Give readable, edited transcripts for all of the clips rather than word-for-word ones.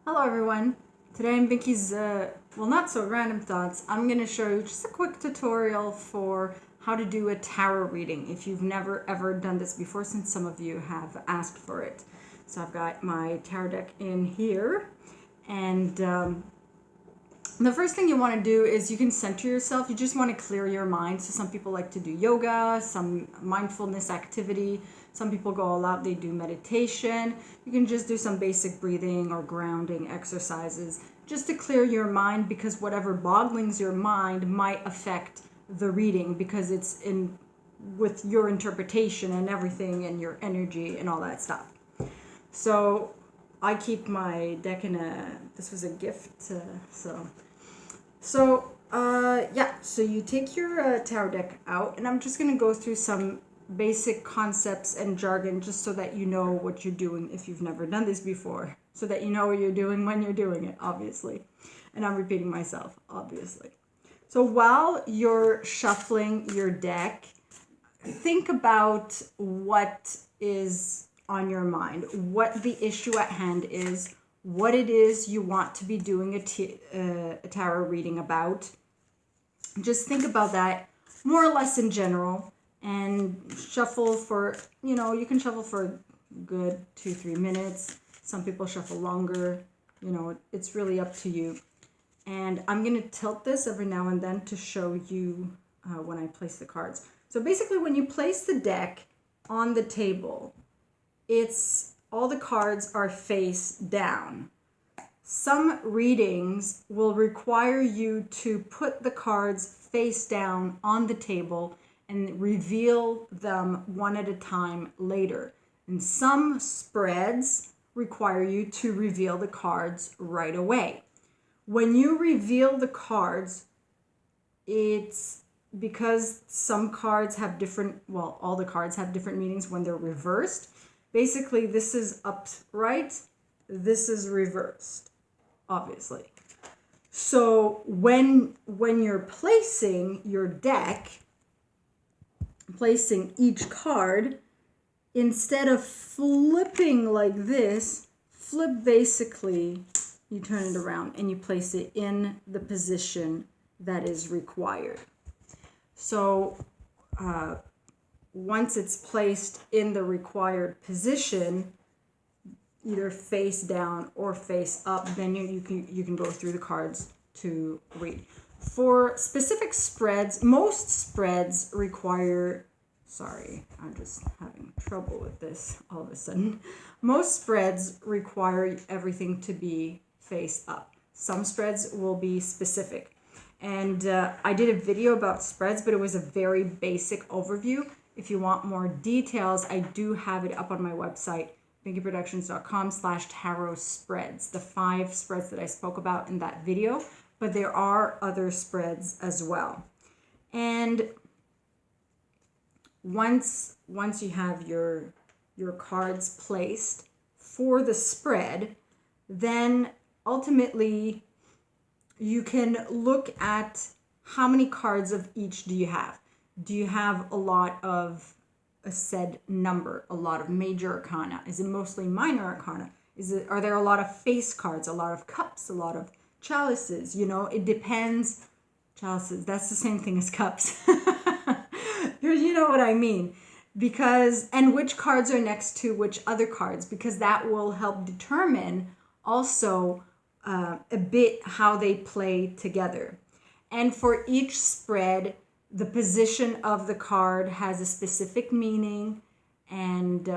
Hello everyone. Today in Vicky's, well, not so random thoughts, I'm going to show you just a quick tutorial for how to do a tarot reading if you've never ever done this before, since some of you have asked for it. So I've got my tarot deck in here, and the first thing you want to do is you can center yourself. You just want to clear your mind. So some people like to do yoga, some mindfulness activity. Some people go all out, they do meditation. You can just do some basic breathing or grounding exercises just to clear your mind, because whatever boggles your mind might affect the reading, because it's in with your interpretation and everything and your energy and all that stuff. So I keep my deck in this was a gift, so you take your tarot deck out, and I'm just going to go through some basic concepts and jargon just so that you know what you're doing if you've never done this before, so that you know what you're doing when you're doing it, obviously. And I'm repeating myself, obviously. So while you're shuffling your deck, think about what is on your mind, what the issue at hand is, what it is you want to be doing a tarot reading about. Just think about that more or less in general, and shuffle for, you can shuffle for a good 2-3 minutes. Some people shuffle longer, it's really up to you. And I'm going to tilt this every now and then to show you when I place the cards. So basically, when you place the deck on the table, all the cards are face down. Some readings will require you to put the cards face down on the table and reveal them one at a time later. And some spreads require you to reveal the cards right away. When you reveal the cards, it's because some cards have all the cards have different meanings when they're reversed. Basically, this is upright, this is reversed, obviously. So when you're placing your deck, placing each card, instead of flipping like this, basically, you turn it around and you place it in the position that is required. So once it's placed in the required position, either face down or face up, then you can go through the cards to read. For specific spreads, most spreads require, sorry, I'm just having trouble with this all of a sudden. Most spreads require everything to be face up. Some spreads will be specific. And I did a video about spreads, but it was a very basic overview. If you want more details, I do have it up on my website, binkyproductions.com/tarot spreads, the 5 spreads that I spoke about in that video, but there are other spreads as well. And once you have your cards placed for the spread, then ultimately you can look at how many cards of each do you have. Do you have a lot of a said number, a lot of major arcana? Is it mostly minor arcana? Are there a lot of face cards, a lot of cups, a lot of chalices? It depends. Chalices, that's the same thing as cups. You know what I mean. And which cards are next to which other cards, because that will help determine also a bit how they play together. And for each spread, the position of the card has a specific meaning. And,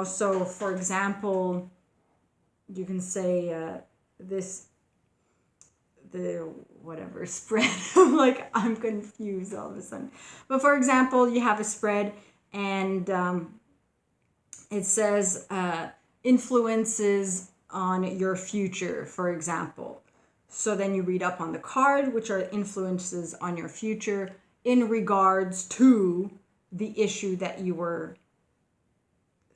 so for example, you can say whatever spread. Like, I'm confused all of a sudden. But for example, you have a spread, and it says influences on your future, for example. So then you read up on the card, which are influences on your future in regards to the issue that you were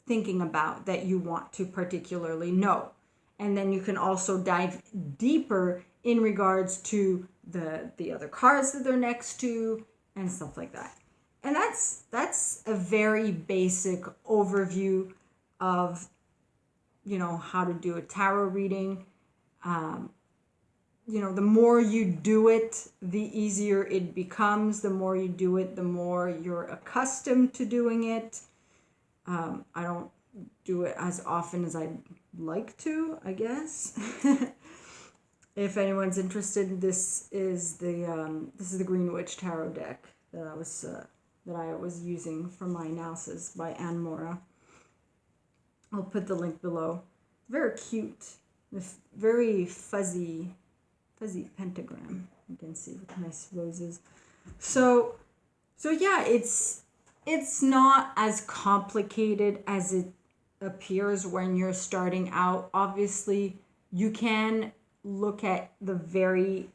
thinking about, that you want to particularly know. And then you can also dive deeper in regards to the other cards that they're next to and stuff like that. And that's a very basic overview of how to do a tarot reading. The more you do it, the easier it becomes. The more you do it, the more you're accustomed to doing it. I don't do it as often as I'd like to, I guess. If anyone's interested, this is the Green Witch Tarot deck that I was using for my analysis by Anne Mora. I'll put the link below. Very cute, very fuzzy pentagram. You can see with nice roses. So yeah, it's not as complicated as it appears when you're starting out. Obviously, you can look at the very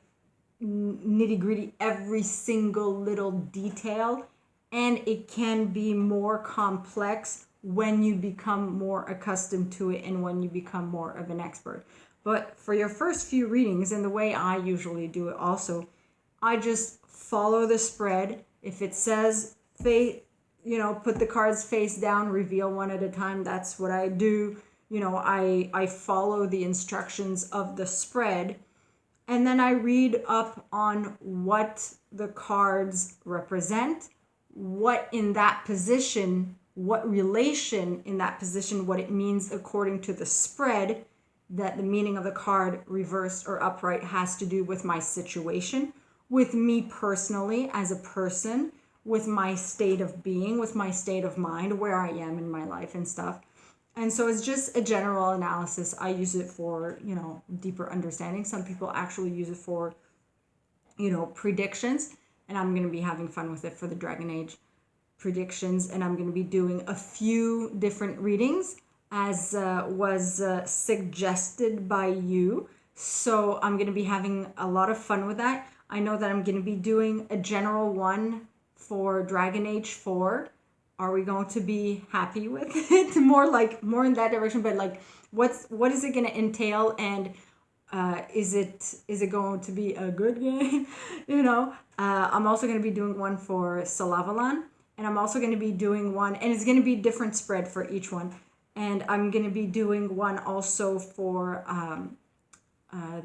nitty-gritty, every single little detail, and it can be more complex when you become more accustomed to it and when you become more of an expert. But for your first few readings, and the way I usually do it also, I just follow the spread. If it says put the cards face down, reveal one at a time, that's what I do. I follow the instructions of the spread, and then I read up on what the cards represent, what in that position, what relation in that position, what it means according to the spread, that the meaning of the card reversed or upright has to do with my situation, with me personally as a person, with my state of being, with my state of mind, where I am in my life and stuff. And so it's just a general analysis. I use it for, deeper understanding. Some people actually use it for, predictions. And I'm going to be having fun with it for the Dragon Age predictions. And I'm going to be doing a few different readings as was suggested by you. So I'm going to be having a lot of fun with that. I know that I'm going to be doing a general one for Dragon Age 4. Are we going to be happy with it? More in that direction, but what is it going to entail, and is it going to be a good game? I'm also going to be doing one for Salavalan, and I'm also going to be doing one, and it's going to be different spread for each one, and I'm going to be doing one also for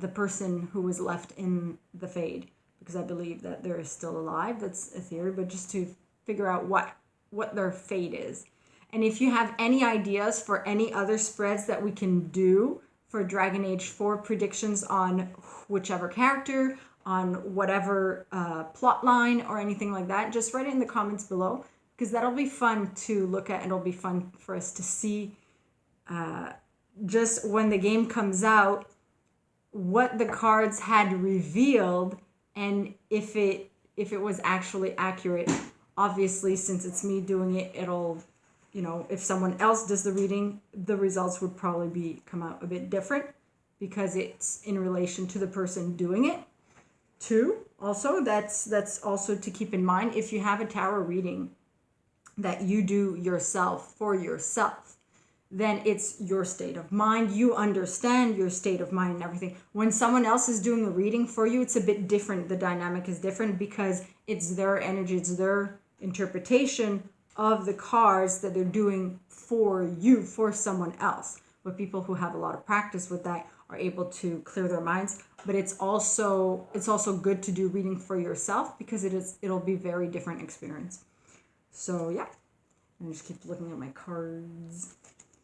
the person who was left in the Fade, because I believe that they're still alive. That's a theory, but just to figure out what their fate is. And if you have any ideas for any other spreads that we can do for Dragon Age 4 predictions on whichever character, on whatever plot line or anything like that, just write it in the comments below, because that'll be fun to look at, and it'll be fun for us to see just when the game comes out what the cards had revealed, and if it was actually accurate. Obviously, since it's me doing it, it'll, if someone else does the reading, the results would probably come out a bit different, because it's in relation to the person doing it too. Also, that's also to keep in mind. If you have a tarot reading that you do yourself for yourself, then it's your state of mind. You understand your state of mind and everything. When someone else is doing a reading for you, it's a bit different. The dynamic is different, because it's their energy, it's their interpretation of the cards that they're doing for you, for someone else. But people who have a lot of practice with that are able to clear their minds. But it's also good to do reading for yourself, because it'll be very different experience. So yeah, I just keep looking at my cards.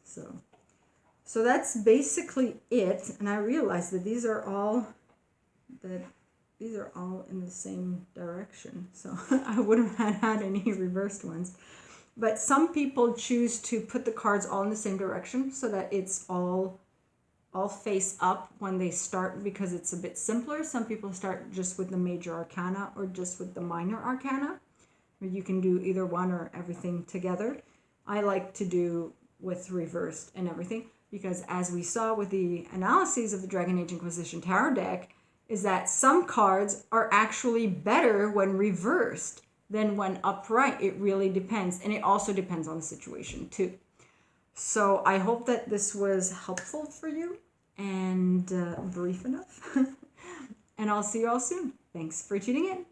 So that's basically it. And I realized that these are all in the same direction. So I wouldn't have had any reversed ones. But some people choose to put the cards all in the same direction so that it's all face up when they start, because it's a bit simpler. Some people start just with the major arcana or just with the minor arcana. Or you can do either one or everything together. I like to do with reversed and everything, because as we saw with the analyses of the Dragon Age Inquisition Tarot deck, is that some cards are actually better when reversed than when upright. It really depends, and it also depends on the situation too. So I hope that this was helpful for you and brief enough. And I'll see you all soon. Thanks for tuning in.